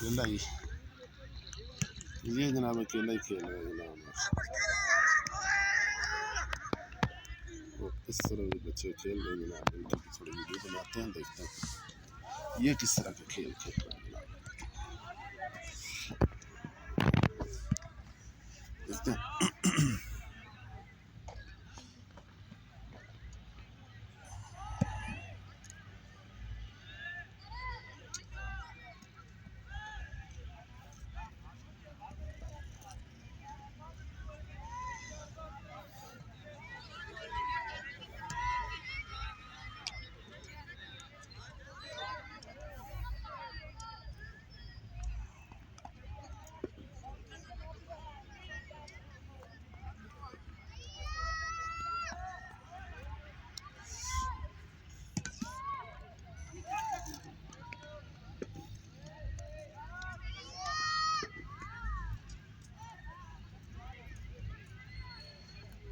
अकेला ही, ये जनाब अकेला ही खेल रहे हैं जनाब। और इस तरह भी बच्चे खेल रहे हैं जनाब। इनकी थोड़ी वीडियो बनाते हैं, देखते हैं ये किस तरह के खेल खेल रहे हैं।